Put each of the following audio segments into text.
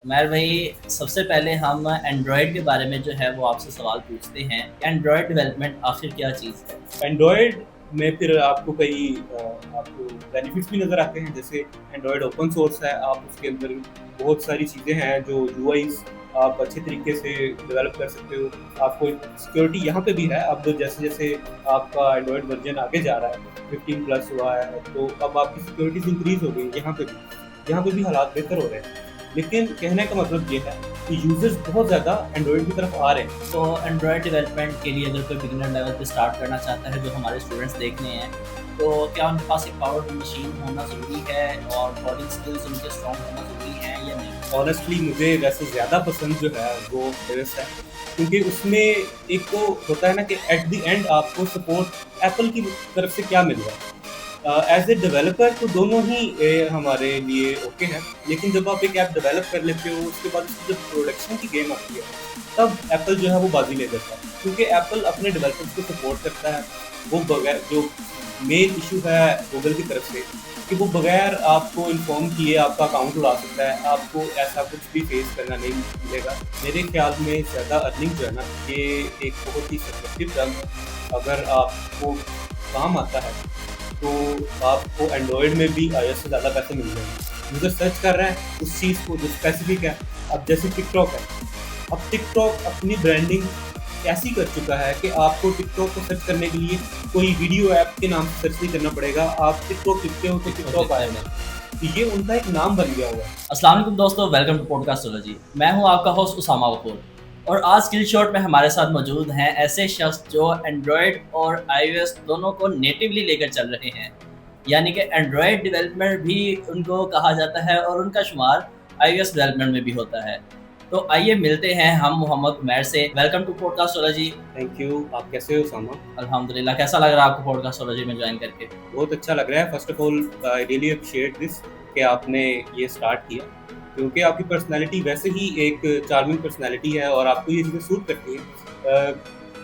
उमैर भाई, सबसे पहले हम एंड्रॉयड के बारे में जो है वो आपसे सवाल पूछते हैं। एंड्रॉयड डेवलपमेंट आखिर क्या चीज़ है? एंड्रॉयड में फिर आपको कई आपको बेनिफिट्स भी नज़र आते हैं। जैसे एंड्रॉयड ओपन सोर्स है, आप उसके अंदर बहुत सारी चीज़ें हैं जो यूआईज़ आप अच्छे तरीके से डेवलप कर सकते हो। आपको सिक्योरिटी यहाँ पे भी है। अब जैसे जैसे आपका एंड्रॉयड वर्जन आगे जा रहा है, 15 प्लस हुआ है, तो अब आपकी सिक्योरिटीज़ इंक्रीज़ हो गई। यहाँ पे भी हालात बेहतर हो रहे हैं। लेकिन कहने का मतलब ये है कि यूज़र्स बहुत ज़्यादा एंड्रॉयड की तरफ आ रहे हैं। तो एंड्रॉयड डेवलपमेंट के लिए अगर कोई बिगिनर लेवल पे स्टार्ट करना चाहता है, जो हमारे स्टूडेंट्स देख रहे हैं, तो क्या उनके पास एक पावरफुल मशीन होना ज़रूरी है और कोडिंग स्किल्स उनके स्ट्रॉन्ग होना ज़रूरी है या नहीं? ऑनेस्टली मुझे वैसे ज़्यादा पसंद जो है वो iOS है, क्योंकि उसमें एक तो होता है ना कि एट द एंड आपको सपोर्ट एप्पल की तरफ से क्या मिल रहा है। एज ए डेवलपर तो दोनों ही हमारे लिए ओके हैं, लेकिन जब आप एक ऐप डेवलप कर लेते हो उसके बाद उसकी जब प्रोडक्शन की गेम आती है, तब एप्पल जो है वो बाजी ले जाता है, क्योंकि एप्पल अपने डेवलपर्स को सपोर्ट करता है। वो बगैर जो मेन इशू है गूगल की तरफ से कि वो बगैर आपको इन्फॉर्म किए आपका अकाउंट उड़ा सकता है, आपको ऐसा कुछ भी फेस करना नहीं मिलेगा। मेरे ख्याल में ज़्यादा अर्निंग जो है ना, ये एक बहुत ही सब्जेक्टिव टर्म है। अगर आपको काम आता है तो आपको एंड्रॉयड में भी iOS से ज़्यादा पैसे मिल जाएंगे। यूज़र सर्च कर रहा है उस चीज़ को जो स्पेसिफिक है। अब जैसे टिकटॉक है, अब टिकटॉक अपनी ब्रांडिंग ऐसी कर चुका है कि आपको टिकटॉक को सर्च करने के लिए कोई वीडियो ऐप के नाम से सर्च नहीं करना पड़ेगा। आप टिकटॉक लिखते हो तो टिकटॉक आएगा। तो ये उनका एक नाम बन गया हुआ है। अस्सलाम वालेकुम दोस्तों, वेलकम टू पॉडकास्टोलॉजी। मैं हूं आपका होस्ट उसामा गफूर और आज स्किल शॉट में हमारे साथ मौजूद हैं ऐसे शख्स जो एंड्रॉयड और iOS दोनों को नेटिवली लेकर चल रहे हैं, यानी कि एंड्रॉयड डेवलपमेंट भी उनको कहा जाता है और उनका शुमार iOS डेवलपमेंट में भी होता है। तो आइए मिलते हैं हम मोहम्मद उमैर से। Welcome to podcastology. Thank you. आप कैसे हो सामा? अल्हम्दुलिल्लाह। कैसा लग रहा है आपको पॉडकास्टोलॉजी में ज्वाइन करके? बहुत अच्छा लग रहा है। First of all I really appreciate this कि आपने ये स्टार्ट किया, क्योंकि आपकी पर्सनैलिटी वैसे ही एक चार्मिंग पर्सनैलिटी है और आपको ये चीज़ें सूट करती हैं।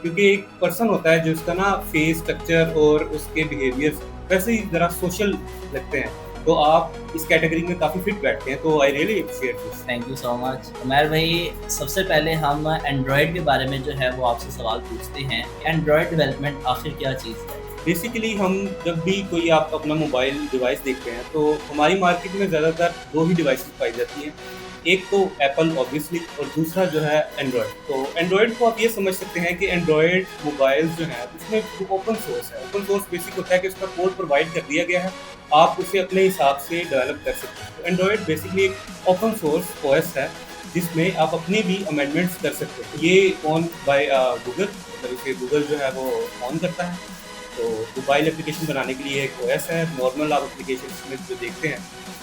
क्योंकि एक पर्सन होता है जिसका ना फेस स्ट्रक्चर और उसके बिहेवियर्स वैसे ही ज़रा सोशल लगते हैं, तो आप इस कैटेगरी में काफ़ी फिट बैठते हैं। तो I really appreciate this. Thank you so much Umair भाई। सबसे पहले हम एंड्रॉयड के बारे में जो है वो आपसे सवाल पूछते हैं। एंड्रॉयड डेवलपमेंट आखिर क्या चीज़ है? बेसिकली हम जब भी कोई आप अपना मोबाइल डिवाइस देखते हैं तो हमारी मार्केट में ज़्यादातर दो ही डिवाइसेस पाई जाती हैं। एक तो एप्पल ऑब्वियसली, और दूसरा जो है एंड्रॉयड। तो एंड्रॉयड को आप ये समझ सकते हैं कि एंड्रॉयड मोबाइल्स जो हैं उसमें ओपन सोर्स है। ओपन सोर्स बेसिक होता है कि उसका कोड प्रोवाइड कर दिया गया है, आप उसे अपने हिसाब से डेवलप कर सकते हैं। तो एंड्रॉयड बेसिकली एक ओपन सोर्स ओएस है जिसमें आप अपने भी अमेंडमेंट्स कर सकते हैं। ये ऑन बाय गूगल, मतलब इसे गूगल जो है वो ऑन करता है। तो मोबाइल एप्लीकेशन बनाने के लिए एक ओएस है। नॉर्मल आप एप्लीकेशन में जो देखते हैं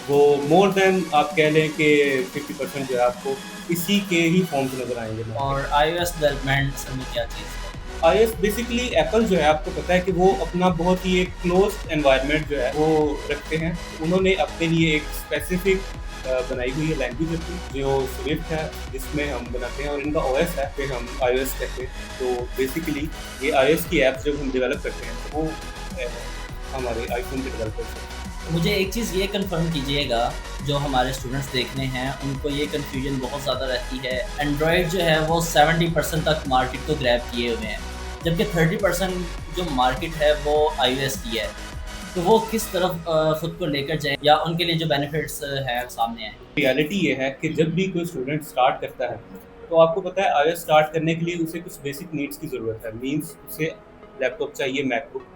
वो मोर देन आप कह लें कि 50% जो है आपको इसी के ही फॉर्म्स नज़र आएंगे। और iOS डेवलपमेंट असल में क्या चीज़ है? iOS बेसिकली एप्पल जो है, आपको पता है कि वो अपना बहुत ही एक क्लोज्ड एनवायरनमेंट जो है वो रखते हैं। उन्होंने अपने लिए एक स्पेसिफिक बनाई हुई है लैंग्वेज अपनी, जो स्विफ्ट है, जिसमें हम बनाते हैं, और इनका ओएस है फिर हम iOS कहते हैं। तो बेसिकली ये iOS की ऐप्स जब हम डेवलप करते हैं तो वो हमारे आईफोन के डेवलपर्स हैं। मुझे एक चीज़ ये कंफर्म कीजिएगा, जो हमारे स्टूडेंट्स देख रहे हैं उनको ये कन्फ्यूजन बहुत ज़्यादा रहती है। एंड्रॉयड जो है वो 70% तक मार्केट को ग्रैब किए हुए हैं, जबकि 30% जो मार्केट है वो iOS की है। तो वो किस तरफ ख़ुद को लेकर जाए या उनके लिए जो बेनिफिट्स हैं सामने आए? रियलिटी ये है कि जब भी कोई स्टूडेंट स्टार्ट करता है तो आपको पता है iOS स्टार्ट करने के लिए उसे कुछ बेसिक नीड्स की ज़रूरत है। मींस उसे लैपटॉप चाहिए, मैकबुक,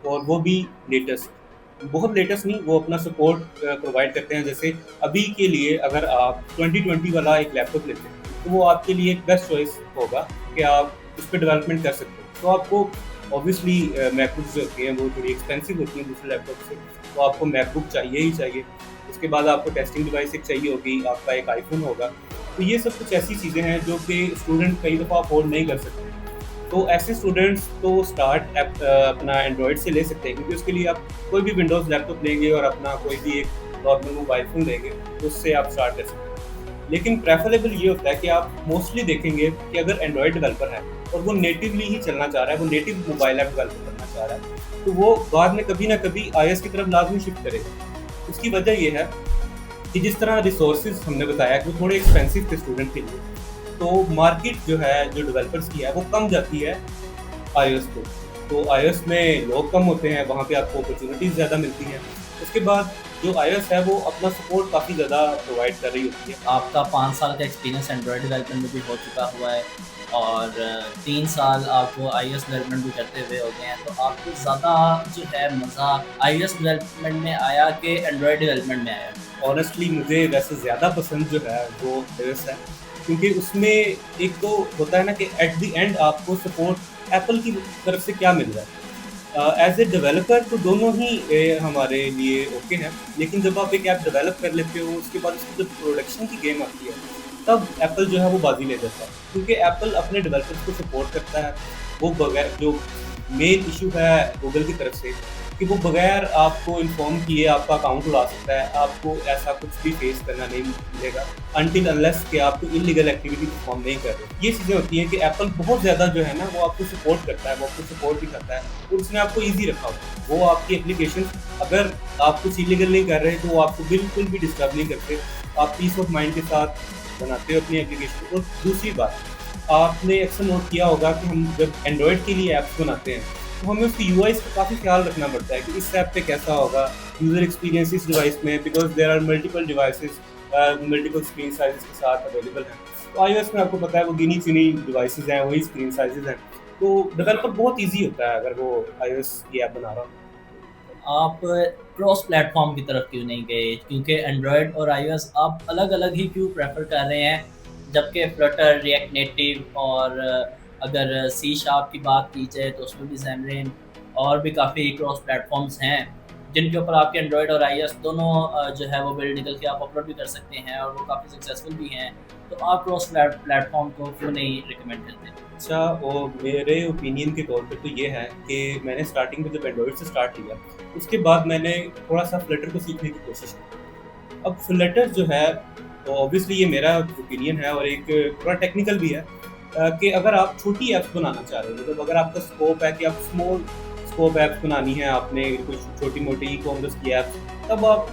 और वो भी लेटेस्ट। बहुत लेटेस्ट नहीं, वो अपना सपोर्ट प्रोवाइड करते हैं। जैसे अभी के लिए अगर आप 2020 वाला एक लैपटॉप लेते हैं तो वो आपके लिए एक बेस्ट चॉइस होगा कि आप उस पर डेवलपमेंट कर सकते हो। तो आपको ऑब्वियसली मैकबुक्स जो होती हैं वो थोड़ी एक्सपेंसिव होती हैं दूसरे लैपटॉप से, तो आपको मैकबुक चाहिए ही चाहिए। उसके बाद आपको टेस्टिंग डिवाइस एक चाहिए होगी, आपका एक आईफोन होगा। तो ये सब कुछ ऐसी चीज़ें हैं जो कि स्टूडेंट कई दफ़ा अफोर्ड नहीं कर सकते। तो ऐसे स्टूडेंट्स तो स्टार्ट अपना एंड्रॉयड से ले सकते हैं, क्योंकि उसके लिए आप कोई भी विंडोज़ लैपटॉप लेंगे और अपना कोई भी एक नॉर्मल मोबाइल फ़ोन लेंगे तो उससे आप स्टार्ट कर सकते हैं। लेकिन प्रेफरेबल ये होता है कि आप मोस्टली देखेंगे कि अगर एंड्रॉयड डेवलपर है और वो नेटिवली ही चलना चाह रहा है, वो नेटिव मोबाइल ऐप डेवलप करना चाह रहा है, तो वो बाद में कभी ना कभी iOS की तरफ लाजमी शिफ्ट करेगा। उसकी वजह ये है कि जिस तरह रिसोर्सेज हमने बताया कि वो थोड़े एक्सपेंसिव थे स्टूडेंट के लिए, तो मार्केट जो है जो डेवलपर्स की है वो कम जाती है आईओएस को। तो आईओएस में लोग कम होते हैं, वहाँ पे आपको अपॉर्चुनिटीज़ ज़्यादा मिलती हैं। उसके बाद जो आईओएस है वो अपना सपोर्ट काफ़ी ज़्यादा प्रोवाइड कर रही होती है। आपका 5 साल का एक्सपीरियंस एंड्रॉयड डेवलपमेंट में भी हो चुका हुआ है और 3 साल आपको आईओएस डेवलपमेंट भी करते हुए हो गए हैं, तो आपको ज़्यादा जो है मज़ा आईओएस डेवलपमेंट में आया कि एंड्रॉयड डेवलपमेंट में आया? ऑनेस्टली मुझे वैसे ज़्यादा पसंद जो है वो आईओएस है, क्योंकि उसमें एक तो होता है ना कि एट द एंड आपको सपोर्ट एप्पल की तरफ से क्या मिल रहा है। एज ए डेवलपर तो दोनों ही हमारे लिए ओके हैं, लेकिन जब आप एक ऐप डेवलप कर लेते हो उसके बाद उसकी जब प्रोडक्शन की गेम आती है तब एप्पल जो है वो बाजी ले जाता है, क्योंकि एप्पल अपने डेवलपर्स को सपोर्ट करता है। वो बगैर जो मेन इशू है गूगल की तरफ से कि वो बगैर आपको इन्फॉर्म किए आपका अकाउंट उड़ा सकता है, आपको ऐसा कुछ भी फेस करना नहीं मिलेगा अनटिल अनलेस कि आप कोई इलीगल एक्टिविटी परफॉर्म नहीं कर रहे। ये चीज़ें होती हैं कि एप्पल बहुत ज़्यादा जो है ना वो आपको सपोर्ट करता है, वो आपको सपोर्ट भी करता है और उसने आपको ईजी रखा हुआ है। वो आपकी एप्लीकेशन अगर आप कुछ इलीगल नहीं कर रहे तो वो आपको बिल्कुल भी डिस्टर्ब नहीं करते, आप पीस ऑफ माइंड के साथ बनाते हो अपनी एप्लीकेशन। और दूसरी बात, आपने अक्सर नोट किया होगा कि हम जब एंड्रॉयड के लिए ऐप्स बनाते हैं तो हमें उसकी यूआईज़ का काफ़ी ख्याल रखना पड़ता है कि इस ऐप पे कैसा होगा यूज़र एक्सपीरियंस इस डिवाइस में, because there are multiple devices multiple screen sizes के साथ अवेलेबल हैं। तो आईओएस में आपको पता है वो गिनी चुनी डिवाइसेस हैं, वही स्क्रीन साइजेस हैं, तो डेवलपर बहुत ईजी होता है अगर वो आईओएस की ऐप बना रहा हो। आप क्रॉस प्लेटफॉर्म की तरफ क्यों नहीं गए? क्योंकि एंड्रॉयड और आईओएस आप अलग-अलग ही क्यों प्रेफ़र कर रहे हैं? जबकि फ्लटर, रिएक्ट नेटिव और अगर सी शार्प की बात की जाए तो उसमें भी ज़ैमरिन और भी काफ़ी क्रॉस प्लेटफॉर्म्स हैं, जिनके ऊपर आपके एंड्रॉयड और आईओएस दोनों जो है वो बिल्ड निकल के आप अपलोड भी कर सकते हैं और वो काफ़ी सक्सेसफुल भी हैं। तो आप क्रॉस प्लेटफॉर्म को क्यों नहीं रिकमेंड करते? अच्छा, वो मेरे ओपिनियन के तौर पे तो ये है कि मैंने स्टार्टिंग में जब एंड्रॉयड से स्टार्ट किया उसके बाद मैंने थोड़ा सा फ्लटर को सीखने की कोशिश की। अब फ्लटर जो है तो ऑब्वियसली ये मेरा ओपिनियन है और एक थोड़ा टेक्निकल भी है, कि अगर आप छोटी ऐप्स बनाना चाह रहे हो, मतलब अगर आपका स्कोप है कि आप स्मॉल स्कोप ऐप्स बनानी है, आपने कुछ छोटी मोटी ई कॉमर्स की ऐप्स, तब आप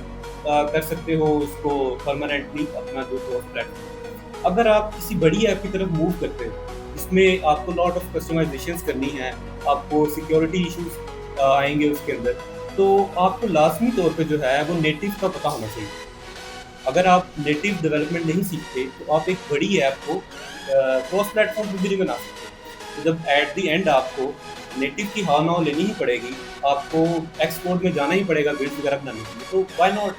कर सकते हो उसको परमानेंटली अपना जो क्रॉस प्लेटफॉर्म। अगर आप किसी बड़ी ऐप की तरफ मूव करते हो इसमें आपको लॉट ऑफ कस्टमाइजेशंस करनी है, आपको सिक्योरिटी इश्यूज आएंगे उसके अंदर, तो आपको लाजमी तौर पे जो है वो नेटिव का पता होना चाहिए। अगर आप नेटिव डेवलपमेंट नहीं सीखते तो आप एक बड़ी ऐप को क्रॉस प्लेटफॉर्म पर भी नहीं बना सकते। तो जब एट द एंड आपको नेटिव की हाँ नाव लेनी ही पड़ेगी, आपको एक्सपोर्ट में जाना ही पड़ेगा बिल्ड वगैरह बनाने के लिए, तो व्हाई नॉट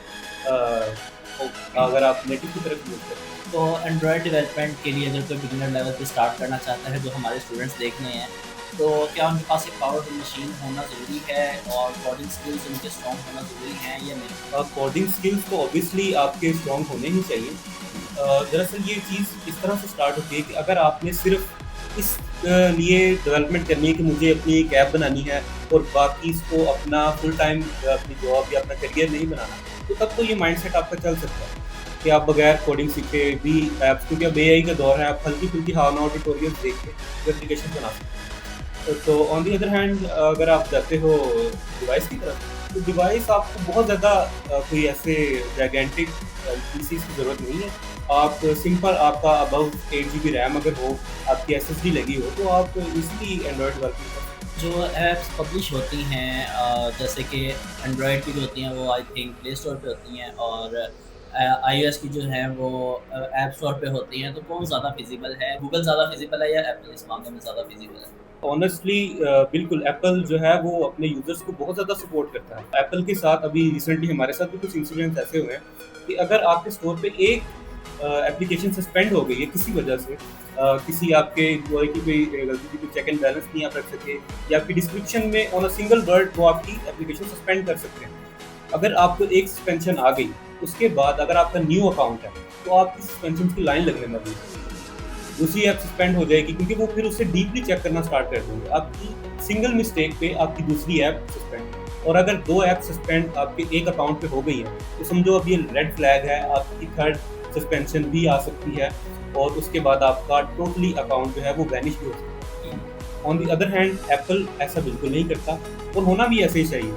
अगर आप नेटिव की तरफ यूज करें। तो एंड्रॉयड डेवलपमेंट के लिए अगर कोई बिगिनर लेवल पे स्टार्ट करना चाहता है, जो हमारे स्टूडेंट्स देख रहे हैं, तो क्या उनके पास एक पावरफुल मशीन होना ज़रूरी है और कोडिंग स्किल्स उनके स्ट्रॉन्ग होना ज़रूरी हैं या नहीं? कोडिंग स्किल्स तो ऑब्वियसली आपके स्ट्रॉन्ग होने ही चाहिए। दरअसल ये चीज़ इस तरह से स्टार्ट होती है कि अगर आपने सिर्फ इस लिए डेवलपमेंट करनी है कि मुझे अपनी एक ऐप बनानी है और बाकी इसको अपना फुल टाइम अपनी जॉब या अपना करियर नहीं बनाना, तो तब तो ये माइंडसेट आपका चल सकता है कि आप बगैर कोडिंग सीखे भी ऐप्स, क्योंकि अब एआई का दौर है, आप हल्की फुल्की हाउ नाउ ट्यूटोरियल्स देख के एप्लीकेशन बना सकते हैं। तो ऑन दी अदर हैंड अगर आप जाते हो डिवाइस की तरफ, तो डिवाइस आपको बहुत ज़्यादा कोई ऐसे जैगेंटिक पीसीस की ज़रूरत नहीं है। आप सिंपल आपका अबाउट 8 GB रैम अगर हो, आपकी एसएसडी लगी हो, तो आप इजीली एंड्रॉयड डेवलपमेंट कर सकते हैं। जो ऐप्स पब्लिश होती हैं जैसे कि एंड्रॉयड की जो होती हैं वो आई थिंक प्ले स्टोर पे होती हैं और आईओएस की जो है वो ऐप स्टोर पे होती हैं, तो कौन ज़्यादा फिजिबल है? गूगल ज़्यादा फिजिबल है या एप्पल इस मामले में ज़्यादा फिजिबल है? ऑनेस्टली बिल्कुल एप्पल जो है वो अपने यूजर्स को बहुत ज़्यादा सपोर्ट करता है। एप्पल के साथ अभी रिसेंटली हमारे साथ भी कुछ इंसिडेंट्स ऐसे हुए हैं कि अगर आपके स्टोर पे एक एप्लीकेशन सस्पेंड हो गई है किसी वजह से, किसी आपके एम्प्लॉय की कोई गलती की, कोई चेक एंड बैलेंस नहीं आप रख सके या आपकी डिस्क्रिप्शन में ऑन अ सिंगल वर्ड वो आपकी एप्लीकेशन सस्पेंड कर सकते हैं। अगर आपको एक सस्पेंशन आ गई, उसके बाद अगर आपका न्यू अकाउंट है तो आपकी सस्पेंशन की लाइन लगने लगी, दूसरी ऐप सस्पेंड हो जाएगी, क्योंकि वो फिर उससे डीपली चेक करना स्टार्ट कर देंगे। आपकी सिंगल मिस्टेक पे आपकी दूसरी ऐप सस्पेंड, और अगर 2 ऐप सस्पेंड आपके एक अकाउंट पे हो गई है तो समझो अब ये रेड फ्लैग है, आपकी थर्ड सस्पेंशन भी आ सकती है और उसके बाद आपका टोटली अकाउंट जो है वो वैनिश भी हो सकता है। On the other hand Apple ऐसा बिल्कुल नहीं करता और होना भी ऐसे ही चाहिए।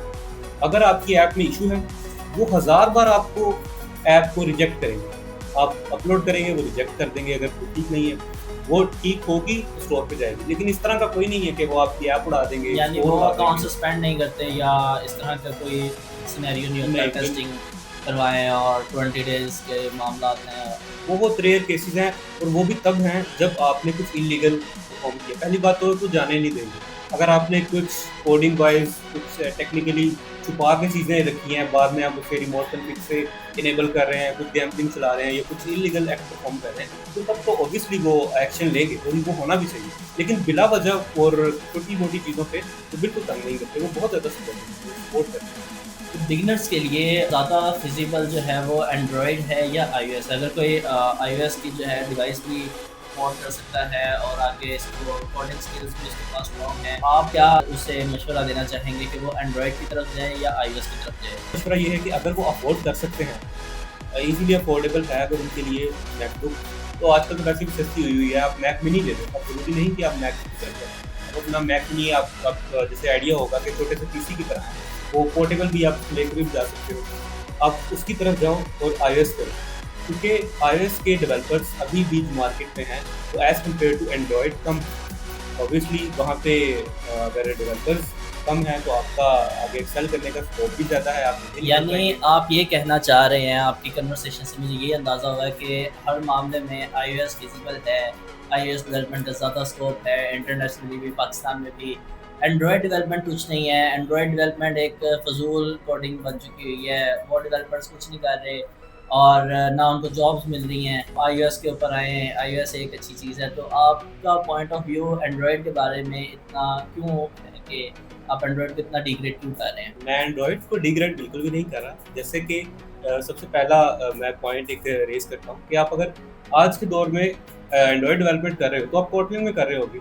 अगर आपकी ऐप में इशू है वो 1000 बार आपको ऐप को रिजेक्ट करेंगे। आप अपलोड करेंगे, वो रिजेक्ट कर देंगे, अगर वो ठीक नहीं है, वो ठीक होगी तो स्टोर पे जाएगी। लेकिन इस तरह का कोई नहीं है कि वो आपकी ऐप उड़ा देंगे, यानी स्टोर वो उड़ा अकाउंट देंगे। सस्पेंड नहीं करते या इस तरह का कोई सिनेरियो नहीं होता, नहीं, टेस्टिंग करवाएं और 20 डेज के मामला हैं। वो बहुत रेयर केसेस हैं, और वो भी तब हैं जब आपने कुछ इलीगल परफॉर्म किया। पहली बात तो वो जाने नहीं देंगे। अगर आपने कुछ कोडिंग वाइज कुछ टेक्निकली छुपा के चीज़ें रखी हैं, बाद में आप उसे रिमोट कॉन्फ़िग से इनेबल कर रहे हैं, कुछ गैम्बलिंग चला रहे हैं या कुछ इलीगल एक्ट परफॉर्म कर रहे हैं, तो तब तो ऑब्वियसली वो एक्शन लेंगे, और उनको होना भी चाहिए। लेकिन बिला वजह और छोटी-मोटी चीज़ों पे वो बिल्कुल तंग नहीं करते, वो बहुत ज़्यादा सपोर्ट करते हैं। बिगिनर्स के लिए ज़्यादा फिजिबल जो है वो एंड्रॉयड है या iOS? अगर कोई iOS की जो है डिवाइस भी अफोर्ड कर सकता है और आगे इसको कोडिंग स्किल्स भी उसके पास स्ट्रॉन्ग है, आप क्या उसे मशवरा देना चाहेंगे कि वो एंड्रॉयड की तरफ जाए या iOS की तरफ जाए? मशवरा ये है कि अगर वो अफोर्ड कर सकते हैं, ईज़िली अफोर्डेबल है अगर उनके लिए मैकबुक, तो आजकल तो वैसे भी सस्ती हुई हुई है, आप मैक मिनी ले लो। अब ज़रूरी नहीं कि आप मैक की तरफ जाएँ। अब अपना मैक मिनी आप जैसे आइडिया होगा कि छोटे से पीसी की तरह है, वो पोर्टेबल भी आप लेकर भी जा सकते हो। आप उसकी तरफ जाओ और iOS करो, क्योंकि iOS के डेवलपर्स अभी भी मार्केट में हैं, तो एज़ कम्पेयर टू एंड्रॉयड कम। ऑब्वियसली वहाँ पे अगर डेवलपर्स कम हैं तो आपका आगे एक्सेल करने का स्कोप भी ज़्यादा है, आप निकल यानी पाएंगे। आप ये कहना चाह रहे हैं, आपकी कन्वर्सेशन से मुझे ये अंदाज़ा हुआ है कि हर मामले में iOS फिजिबल है, iOS डेवलपमेंट का ज़्यादा स्कोप है, इंटरनेशनली भी, पाकिस्तान में भी। एंड्रॉयड डेवलपमेंट कुछ नहीं है, एंड्रॉयड डेवलपमेंट एक फ़ज़ूल कोडिंग बन चुकी हुई है, वो डेवलपर्स कुछ नहीं कर रहे और ना उनको जॉब्स मिल रही हैं। iOS के ऊपर आए हैं, iOS एक अच्छी चीज़ है। तो आपका पॉइंट ऑफ व्यू एंड्रॉयड के बारे में इतना क्यों है कि आप एंड्रॉयड को इतना डिग्रेड क्यों कर रहे हैं? मैं एंड्रॉयड को डिग्रेड बिल्कुल भी नहीं कर रहा। जैसे कि सबसे पहला मैं पॉइंट एक रेज़ करता हूँ कि आप अगर आज के दौर में एंड्रॉयड डेवलपमेंट कर रहे हो, तो आप कोटलिन में कर रहे होगे।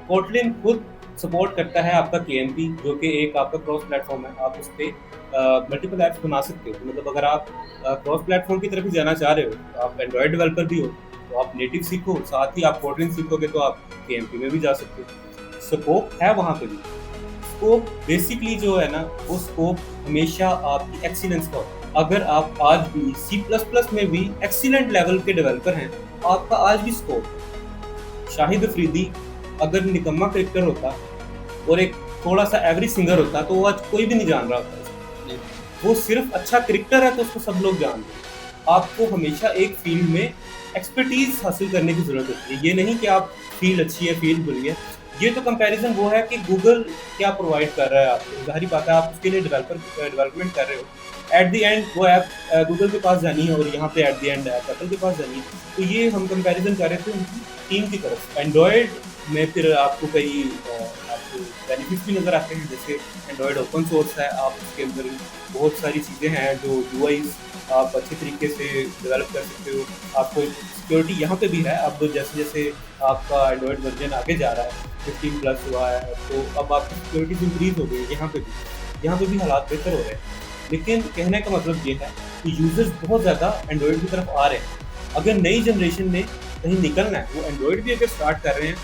कोटलिन खुद सपोर्ट करता है आपका केएमपी, जो कि एक आपका क्रॉस प्लेटफॉर्म है। आप उस पे मल्टीपल ऐप्स बना सकते हो। मतलब अगर आप क्रॉस प्लेटफॉर्म की तरफ ही जाना चाह रहे हो, तो आप एंड्रॉयड डेवलपर भी हो, तो आप नेटिव सीखो, साथ ही आप कोटलिन सीखोगे तो आप केएमपी में भी जा सकते हो। स्कोप है वहाँ पे भी। स्कोप बेसिकली जो है ना, वो स्कोप हमेशा आपकी एक्सीलेंस का होता है। अगर आप आज भी C++ में भी एक्सीलेंट लेवल के डेवलपर हैं, आपका आज भी स्कोप है। शाहिद अफरीदी अगर निकम्मा क्रिकेटर होता और एक थोड़ा सा एवरेज सिंगर होता, तो वो आज कोई भी नहीं जान रहा होता उसको। वो सिर्फ अच्छा क्रिकेटर है तो उसको सब लोग जानते हैं। आपको हमेशा एक फील्ड में एक्सपर्टीज हासिल करने की जरूरत होती है। ये नहीं कि आप फील्ड अच्छी है, फील्ड बुरी है। ये तो कंपैरिजन वो है कि गूगल क्या प्रोवाइड कर रहा है आपको। जाहिर बात है, आप उसके लिए डेवलपमेंट कर रहे हो। एट द एंड वो ऐप गूगल के पास जानी है और यहाँ पे at the end app Apple के पास जानी है। तो ये हम कंपैरिजन कर रहे थे उनकी टीम की तरफ। एंड्रॉयड में फिर आपको कई आपको बेनिफिट्स भी नज़र आते हैं। जैसे एंड्रॉयड ओपन सोर्स है, आप उसके अंदर बहुत सारी चीज़ें हैं जो यूआईज आप अच्छे तरीके से डेवलप कर सकते हो। आपको सिक्योरिटी यहाँ पे भी है। अब जैसे जैसे आपका एंड्रॉयड वर्जन आगे जा रहा है, 15+ हुआ है, तो अब आपकी सिक्योरिटी इंक्रीज हो गई है। यहाँ पे भी हालात बेहतर हो रहे हैं। लेकिन कहने का मतलब ये है कि यूजर्स बहुत ज़्यादा एंड्रॉयड की तरफ आ रहे हैं। अगर नई जनरेशन ने कहीं निकलना है, वो एंड्रॉयड भी अगर स्टार्ट कर रहे हैं,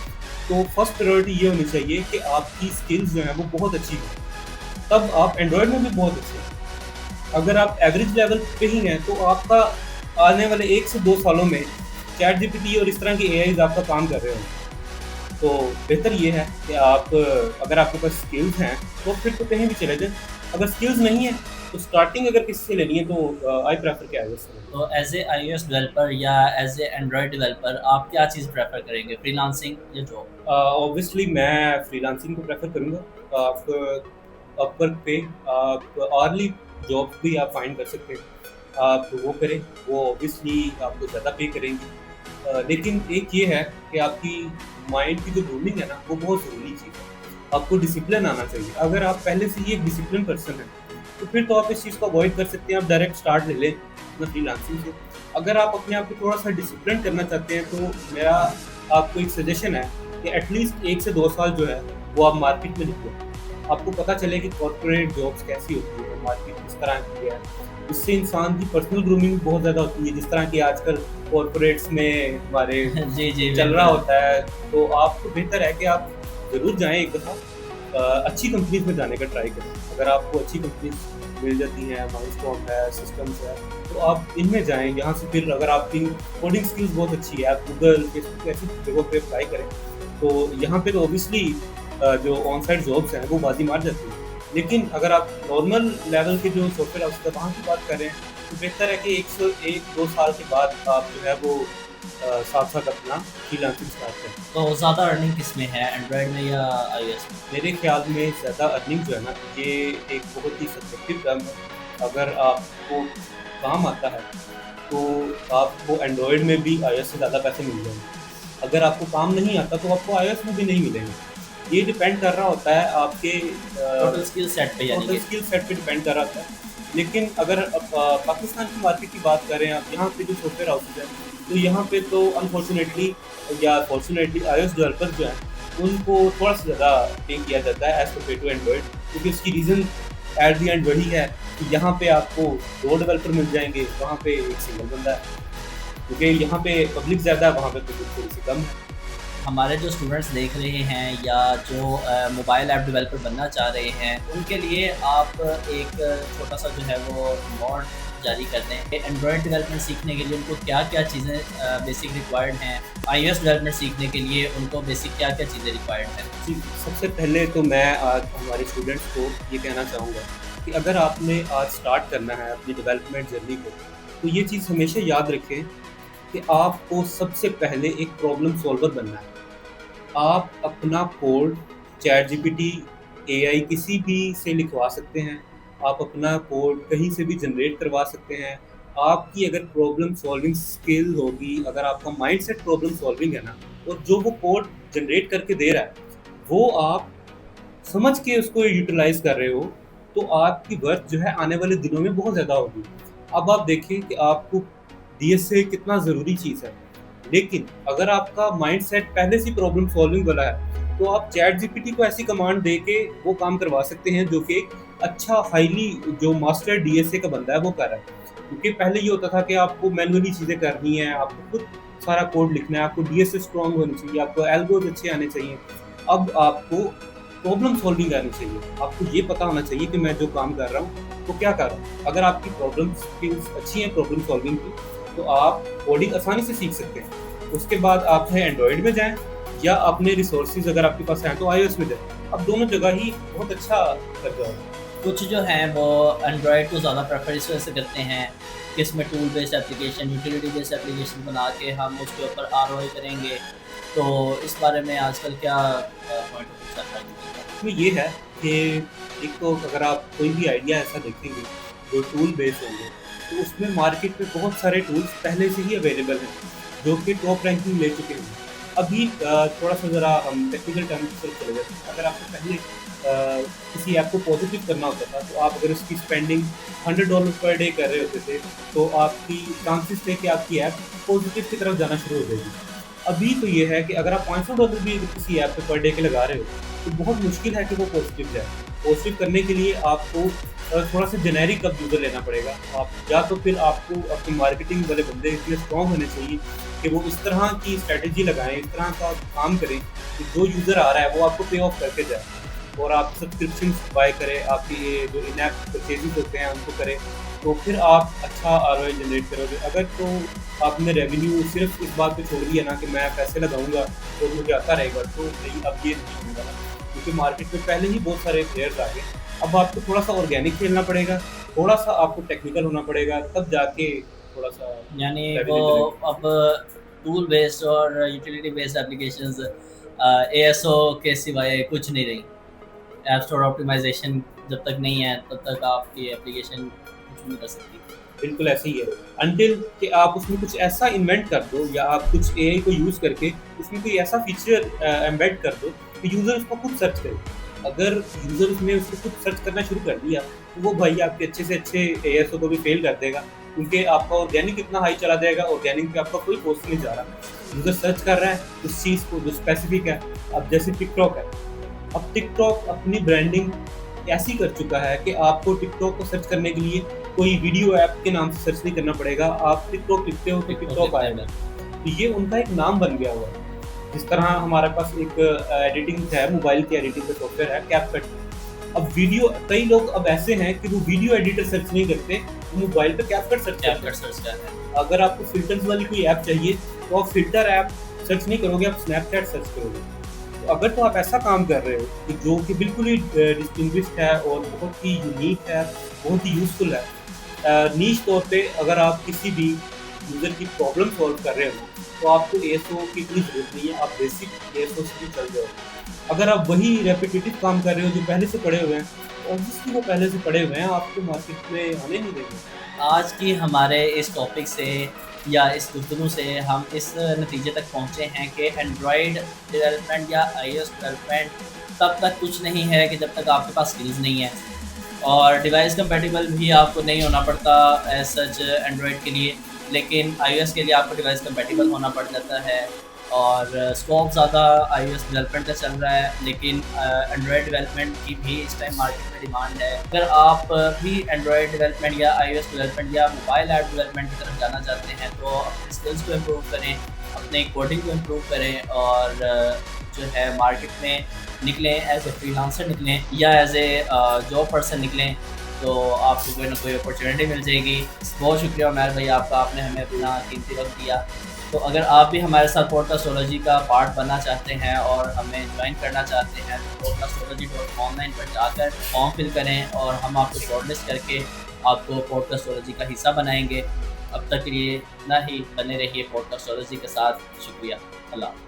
तो फर्स्ट प्रायोरिटी ये होनी चाहिए कि आपकी स्किल्स जो हैं वो बहुत अच्छी हो, तब आप एंड्रॉयड में भी बहुत अच्छे हैं। अगर आप एवरेज लेवल पे ही हैं, तो आपका आने वाले 1 से 2 सालों में चैट जीपीटी और इस तरह की एआईज आपका काम कर रहे होंगे। तो बेहतर ये है कि आप अगर आपके पास स्किल्स हैं तो फिर तो कहीं भी चले जाएं। अगर स्किल्स नहीं है तो स्टार्टिंग अगर किसी से लेनी है तो आई प्रेफर क्या है उससे। तो एज ए iOS डेवलपर या एज ए एंड्रॉयड डेवलपर आप क्या चीज़ प्रेफर करेंगे, फ्रीलांसिंग या जॉब? ऑब्वियसली मैं फ्रीलांसिंग को प्रेफर करूँगा। आप अपवर्क पे आप अर्ली जॉब्स भी आप फाइंड कर सकते हैं, आप वो करें। वो ऑब्वियसली आपको ज़्यादा पे करेंगी। लेकिन एक ये है कि आपकी माइंड की जो ग्रूमिंग है ना, वो बहुत ज़रूरी चीज़ है। आपको डिसिप्लिन आना चाहिए। अगर आप पहले से ही एक डिसिप्लिन पर्सन हैं, तो फिर तो आप इस चीज़ को अवॉइड कर सकते हैं। आप डायरेक्ट स्टार्ट ले लें अपना फ्रीलांसिंग से। अगर आप अपने आप को थोड़ा सा डिसिप्लिन करना चाहते हैं, तो मेरा आपको एक सजेशन है कि एटलीस्ट 1 से 2 साल जो है वो आप मार्केट में निकलो। आपको पता चले कि कॉर्पोरेट जॉब्स कैसी होती है, मार्केट किस तरह की है। इससे इंसान की पर्सनल ग्रूमिंग बहुत ज़्यादा होती है, जिस तरह की आजकल कॉर्पोरेट्स में हमारे जी चल रहा होता है। तो आपको बेहतर है कि आप ज़रूर जाएँ एक दफ़ा, अच्छी कंपनीज में जाने का ट्राई करें। अगर आपको अच्छी कंपनीज मिल जाती हैं, माइलस्टोन है, सिस्टम्स है, और तो आप इनमें जाएँ, यहाँ से फिर अगर आपकी कोडिंग स्किल्स बहुत अच्छी है, आप गूगल, फेसबुक ऐसी जगहों पे अप्लाई करें, तो यहाँ पे तो ऑब्वियसली जो ऑन साइट जॉब्स हैं वो बाजी मार जाती हैं। लेकिन अगर आप नॉर्मल लेवल के जो सॉफ्टवेयर हाउस है वहाँ की बात करें, तो बेहतर है कि 1-2 साल के बाद आप जो है वो साथ-साथ अपना फ्रीलांसिंग स्टार्ट करें। तो ज़्यादा अर्निंग किस में है, एंड्रॉयड में या आईओएस में? मेरे ख्याल में ज़्यादा अर्निंग जो है ना, ये एक बहुत ही सब्जेक्टिव टर्म है। अगर आपको काम आता है, तो आपको एंड्रॉयड में भी आईओएस से ज़्यादा पैसे मिल जाएँगे। अगर आपको काम नहीं आता, तो आपको आईओएस में भी नहीं मिलेंगे। ये डिपेंड कर रहा होता है आपके टोटल स्किल सेट पे यानी टोटल कि। स्किल सेट पे डिपेंड कर रहा होता है। लेकिन अगर पाकिस्तान की मार्केट की बात करें आप, यहाँ पे जो सॉफ्टवेयर हाउसेज़ हैं, तो यहाँ पे तो अनफॉर्चुनेटली या फॉर्चुनेटली आईओएस डेवलपर्स जो हैं, उनको थोड़ा-सा ज़्यादा पे किया जाता है एज़ कम्पेयर टू एंड्रॉयड, क्योंकि उसकी रीज़न एट द एंड वही है कि यहाँ पे आपको 2 डेवलपर मिल जाएँगे, वहाँ पे एक सिंगल बंदा है। क्योंकि यहाँ पे पब्लिक ज़्यादा है, वहाँ पे पब्लिक थोड़ी-सी कम है। हमारे जो स्टूडेंट्स देख रहे हैं या जो मोबाइल ऐप डेवलपर बनना चाह रहे हैं, उनके लिए आप एक छोटा सा जो है वो नोट जारी कर दें। एंड्रॉयड डेवलपमेंट सीखने के लिए उनको क्या-क्या चीज़ें बेसिक रिक्वायर्ड हैं, आईओएस डेवलपमेंट सीखने के लिए उनको बेसिक क्या-क्या चीज़ें रिक्वायर्ड हैं? जी, सबसे पहले तो मैं आज हमारे स्टूडेंट्स को ये कहना चाहूँगा कि अगर आपने आज स्टार्ट करना है अपनी डेवलपमेंट जर्नी को, तो ये चीज़ हमेशा याद रखें कि आपको सबसे पहले एक प्रॉब्लम सॉल्वर बनना है। आप अपना कोड चैटजीपीटी, एआई किसी भी से लिखवा सकते हैं। आप अपना कोड कहीं से भी जनरेट करवा सकते हैं। आपकी अगर प्रॉब्लम सॉल्विंग स्किल होगी, अगर आपका माइंडसेट प्रॉब्लम सॉल्विंग है ना, और जो वो कोड जनरेट करके दे रहा है, वो आप समझ के उसको यूटिलाइज़ कर रहे हो, तो आपकी वर्थ जो है आने वाले दिनों में बहुत ज़्यादा होगी। अब आप देखें कि आपको डीएसए कितना ज़रूरी चीज़ है। लेकिन अगर आपका माइंडसेट पहले से प्रॉब्लम सॉल्विंग वाला है, तो आप चैटजीपीटी को ऐसी कमांड दे के वो काम करवा सकते हैं जो कि अच्छा हाईली जो मास्टर डीएसए का बंदा है वो कर रहा है। क्योंकि पहले ये होता था कि आपको मैनुअली चीज़ें करनी है, आपको खुद सारा कोड लिखना है, आपको डीएसए स्ट्रॉन्ग होनी चाहिए, आपको एल्गोज अच्छे आने चाहिए। अब आपको प्रॉब्लम सॉल्विंग आनी चाहिए। आपको ये पता होना चाहिए कि मैं जो काम कर रहा हूँ, वो क्या कर रहा हूँ। अगर आपकी प्रॉब्लम स्किल्स अच्छी हैं प्रॉब्लम सॉल्विंग की, तो आप कोडिंग आसानी से सीख सकते हैं। उसके बाद आप चाहे एंड्रॉयड में जाएँ या अपने रिसोर्सेज़ अगर आपके पास हैं तो आईओएस में जाएँ। अब दोनों जगह ही बहुत अच्छा कर रहा है। कुछ जो हैं वो एंड्रॉयड को ज़्यादा प्रेफर इस वजह से करते हैं कि इसमें tool based application, utility based application बना के हम उसके ऊपर आरओआई करेंगे। तो इस बारे में आजकल क्या पॉइंट ऑफ व्यू चल रहा है? इसमें ये है कि एक तो अगर आप कोई भी आइडिया ऐसा देखेंगे जो टूल बेस्ड होंगे, तो उसमें मार्केट में बहुत सारे टूल्स पहले से ही अवेलेबल हैं जो कि टॉप रैंकिंग ले चुके हैं। अभी थोड़ा-सा ज़रा हम टेक्निकल टर्म्स की तरफ चले जाते हैं। अगर आपको पहले किसी ऐप को पॉजिटिव करना होता था, तो आप अगर उसकी स्पेंडिंग $100 पर डे कर रहे होते थे, तो आपकी चांसेस थे कि आपकी ऐप पॉजिटिव की तरफ जाना शुरू हो जाएगी। अभी तो ये है कि अगर आप $500 भी किसी ऐप पे पर डे के लगा रहे हो, तो बहुत मुश्किल है कि वो पॉजिटिव जाए। पॉजिटिव करने के लिए आपको थोड़ा-सा जेनेरिक अब यूज़र लेना पड़ेगा। आप या तो फिर आपको अपनी मार्केटिंग वाले बंदे इतने स्ट्रॉन्ग होने चाहिए कि वो इस तरह की स्ट्रैटेजी लगाएँ, इस तरह का काम करें कि जो यूज़र आ रहा है वो आपको पे ऑफ करके जाए और आप सब्सक्रिप्शंस बाय करें, आपके ये जो इन ऐप परचेज़ेज़ होते हैं उनको करें, तो फिर आप अच्छा आरओआई जनरेट करोगे। अगर तो आपने रेवेन्यू सिर्फ़ इस बात पे छोड़ दिया ना कि मैं पैसे लगाऊँगा और मुझे आता रहेगा, तो नहीं, अब ये नहीं होने वाला। क्योंकि मार्केट में पहले ही बहुत सारे प्लेयर्स आ गए। अब आपको थोड़ा-सा ऑर्गेनिक खेलना पड़ेगा, थोड़ा-सा आपको टेक्निकल होना पड़ेगा, तब जाके थोड़ा-सा यानी वो रेवेन्यू जनरेट। अब टूल बेस्ड और यूटिलिटी बेस्ड एप्लीकेशंस एएसओ के सिवाय कुछ नहीं रही। ऐप स्टोर ऑप्टिमाइजेशन जब तक नहीं है तब तक आपकी एप्लीकेशन कुछ नहीं कर सकती। बिल्कुल ऐसे ही है। अनटिल कि आप उसमें कुछ ऐसा इन्वेंट कर दो या आप कुछ एआई को यूज़ करके उसमें कोई ऐसा फीचर एम्बेड कर दो कि यूज़र उसको खुद सर्च करे। अगर यूज़र उसने उसको खुद सर्च करना शुरू कर दिया, तो वो भाई आपके अच्छे से अच्छे एएसओ को भी फेल कर देगा, क्योंकि आपका ऑर्गेनिक इतना हाई चला जाएगा, ऑर्गेनिक पे आपका कोई कॉस्ट नहीं जा रहा। यूज़र सर्च कर रहा है उस चीज़ को जो स्पेसिफिक है। अब जैसे टिकटॉक है, अब टिकटॉक अपनी ब्रांडिंग ऐसी कर चुका है कि आपको टिकटॉक को सर्च करने के लिए कोई वीडियो ऐप के नाम से सर्च नहीं करना पड़ेगा। आप टिकटॉक लिखते हो तो टिकटॉक आएगा। तो ये उनका एक नाम बन गया हुआ है। जिस तरह हमारे पास एक एडिटिंग है, मोबाइल की एडिटिंग का सॉफ्टवेयर है कैपकट। अब वीडियो, कई लोग अब ऐसे हैं कि वो वीडियो एडिटर सर्च नहीं करते, वो मोबाइल पे कैपकट सर्च करते कैपकट हैं। सर्च कर रहे हैं। अगर आपको फ़िल्टर्स वाली कोई ऐप चाहिए, तो आप फ़िल्टर ऐप सर्च नहीं करोगे, आप स्नैपचैट सर्च करोगे। तो अगर तो आप ऐसा काम कर रहे हो कि जो कि बिल्कुल ही डिस्टिंग्विश्ड है और बहुत ही यूनिक है, बहुत ही यूज़फुल है, नीश तौर पे अगर आप किसी भी यूज़र की प्रॉब्लम सॉल्व कर रहे हो, तो आपको एएसओ की इतनी ज़रूरत नहीं है, आप बेसिक एएसओ से भी चल जाओगे। अगर आप वही रेपिटिटिव काम कर रहे हो जो पहले से पढ़े हुए हैं, ऑब्वियसली वो पहले से पढ़े हुए हैं, आपको मार्केट में आने नहीं देंगे। आज की हमारे इस टॉपिक से या इस गुफ्तगू से हम इस नतीजे तक पहुँचे हैं कि एंड्रॉयड डेवलपमेंट या आईओएस डेवलपमेंट तब तक कुछ नहीं है कि जब तक आपके पास स्किल्स नहीं है। और डिवाइस कंपैटिबल भी आपको नहीं होना पड़ता एज सच एंड्रॉयड के लिए, लेकिन आईओएस के लिए आपको डिवाइस कंपैटिबल होना पड़ जाता है। और स्कोप ज़्यादा आईओएस डेवलपमेंट का चल रहा है, लेकिन एंड्रॉयड डेवलपमेंट की भी इस टाइम मार्केट में डिमांड है। अगर आप भी एंड्रॉयड डेवलपमेंट या आईओएस डेवलपमेंट या मोबाइल ऐप डेवलपमेंट की तरफ जाना चाहते हैं, तो अपने स्किल्स को इम्प्रूव करें, अपने कोडिंग को इम्प्रूव करें और जो है मार्केट में निकलें, एज ए फ्रीलांसर निकलें या एज ए जॉब पर्सन निकलें, तो आपको कोई ना कोई अपॉर्चुनिटी मिल जाएगी। बहुत शुक्रिया उमैर भाई आपका, आपने हमें अपना कीमती वक्त दिया। तो अगर आप भी हमारे साथ पॉडकास्टोलॉजी का पार्ट बनना चाहते हैं और हमें ज्वाइन करना चाहते हैं, तो पॉडकास्टोलॉजी.online पर जाकर फॉर्म फिल करें और हम आपको शॉर्टलिस्ट करके आपको पॉडकास्टोलॉजी का हिस्सा बनाएंगे। अब तक के लिए इतना ही, बने रहिए पॉडकास्टोलॉजी के साथ। शुक्रिया। अल्लाह।